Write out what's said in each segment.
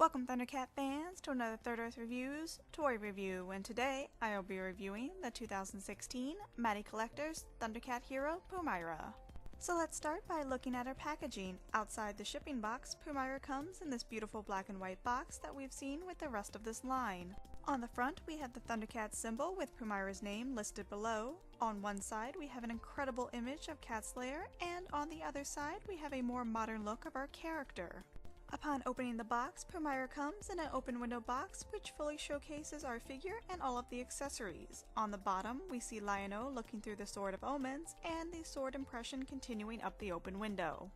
Welcome Thundercat fans to another Third Earth Reviews toy review, and today I will be reviewing the 2016 MattyCollector's Thundercat hero Pumyra. So let's start by looking at her packaging. Outside the shipping box, Pumyra comes in this beautiful black and white box that we've seen with the rest of this line. On the front we have the Thundercat symbol with Pumyra's name listed below. On one side we have an incredible image of Cat's lair, and on the other side we have a more modern look of our character. Upon opening the box, Pumyra comes in an open window box which fully showcases our figure and all of the accessories. On the bottom, we see Lion-O looking through the Sword of Omens and the sword impression continuing up the open window.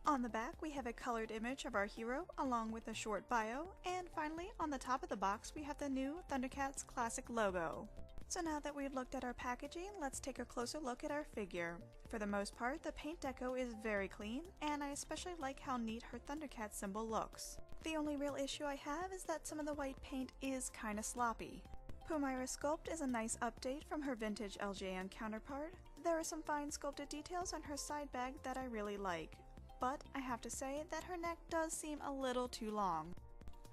On the back, we have a colored image of our hero along with a short bio, and finally on the top of the box we have the new Thundercats classic logo. So now that we've looked at our packaging, let's take a closer look at our figure. For the most part, the paint deco is very clean, and I especially like how neat her Thundercat symbol looks. The only real issue I have is that some of the white paint is kinda sloppy. Pumyra's sculpt is a nice update from her vintage LJN counterpart. There are some fine sculpted details on her side bag that I really like, but I have to say that her neck does seem a little too long.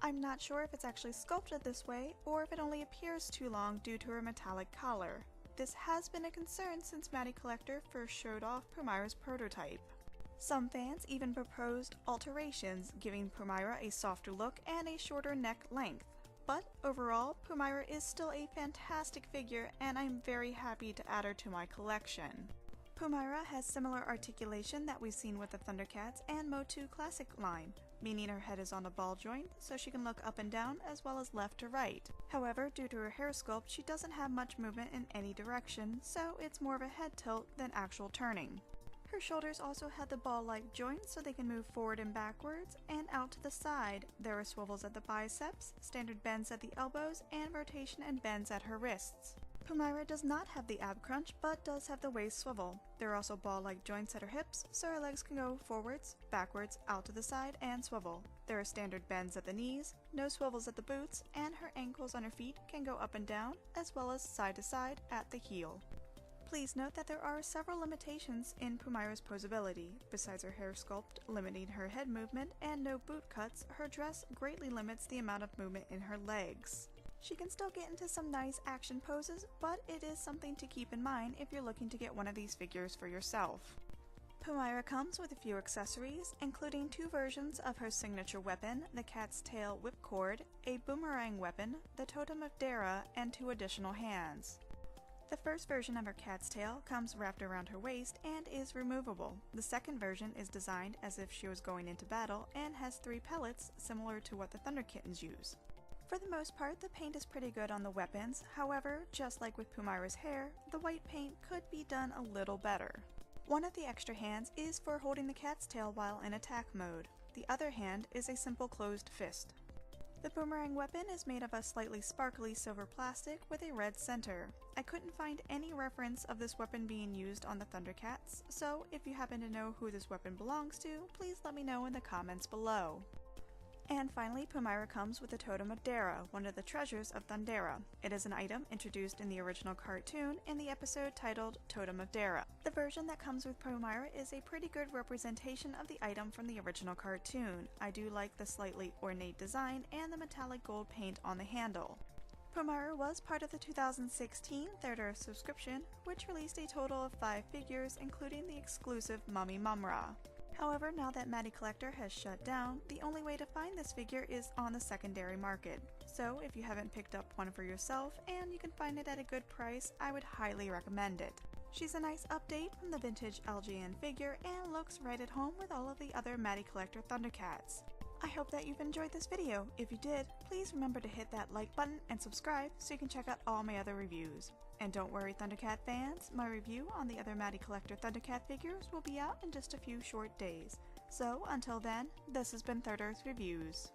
I'm not sure if it's actually sculpted this way, or if it only appears too long due to her metallic collar. This has been a concern since MattyCollector first showed off Pumyra's prototype. Some fans even proposed alterations, giving Pumyra a softer look and a shorter neck length. But overall, Pumyra is still a fantastic figure, and I'm very happy to add her to my collection. Pumyra has similar articulation that we've seen with the Thundercats and Motu Classic line, meaning her head is on a ball joint so she can look up and down as well as left to right. However, due to her hair sculpt, she doesn't have much movement in any direction, so it's more of a head tilt than actual turning. Her shoulders also have the ball-like joints so they can move forward and backwards, and out to the side. There are swivels at the biceps, standard bends at the elbows, and rotation and bends at her wrists. Pumyra does not have the ab crunch, but does have the waist swivel. There are also ball-like joints at her hips, so her legs can go forwards, backwards, out to the side, and swivel. There are standard bends at the knees, no swivels at the boots, and her ankles on her feet can go up and down, as well as side to side at the heel. Please note that there are several limitations in Pumyra's posability. Besides her hair sculpt limiting her head movement and no boot cuts, her dress greatly limits the amount of movement in her legs. She can still get into some nice action poses, but it is something to keep in mind if you're looking to get one of these figures for yourself. Pumyra comes with a few accessories, including two versions of her signature weapon, the Cat's Tail Whipcord, a boomerang weapon, the Totem of Dara, and two additional hands. The first version of her cat's tail comes wrapped around her waist and is removable. The second version is designed as if she was going into battle and has 3 pellets similar to what the Thunder Kittens use. For the most part, the paint is pretty good on the weapons. However, just like with Pumyra's hair, the white paint could be done a little better. One of the extra hands is for holding the cat's tail while in attack mode. The other hand is a simple closed fist. The boomerang weapon is made of a slightly sparkly silver plastic with a red center. I couldn't find any reference of this weapon being used on the Thundercats, so if you happen to know who this weapon belongs to, please let me know in the comments below. And finally, Pumyra comes with the Totem of Dara, one of the treasures of Thundera. It is an item introduced in the original cartoon in the episode titled Totem of Dara. The version that comes with Pumyra is a pretty good representation of the item from the original cartoon. I do like the slightly ornate design and the metallic gold paint on the handle. Pumyra was part of the 2016 Third Earth subscription, which released a total of 5 figures, including the exclusive Mummy Mumra. However, now that MattyCollector has shut down, the only way to find this figure is on the secondary market. So if you haven't picked up one for yourself and you can find it at a good price, I would highly recommend it. She's a nice update from the vintage LJN figure and looks right at home with all of the other MattyCollector Thundercats. I hope that you've enjoyed this video. If you did, please remember to hit that like button and subscribe so you can check out all my other reviews. And don't worry Thundercat fans, my review on the other MattyCollector Thundercat figures will be out in just a few short days. So until then, this has been Third Earth Reviews.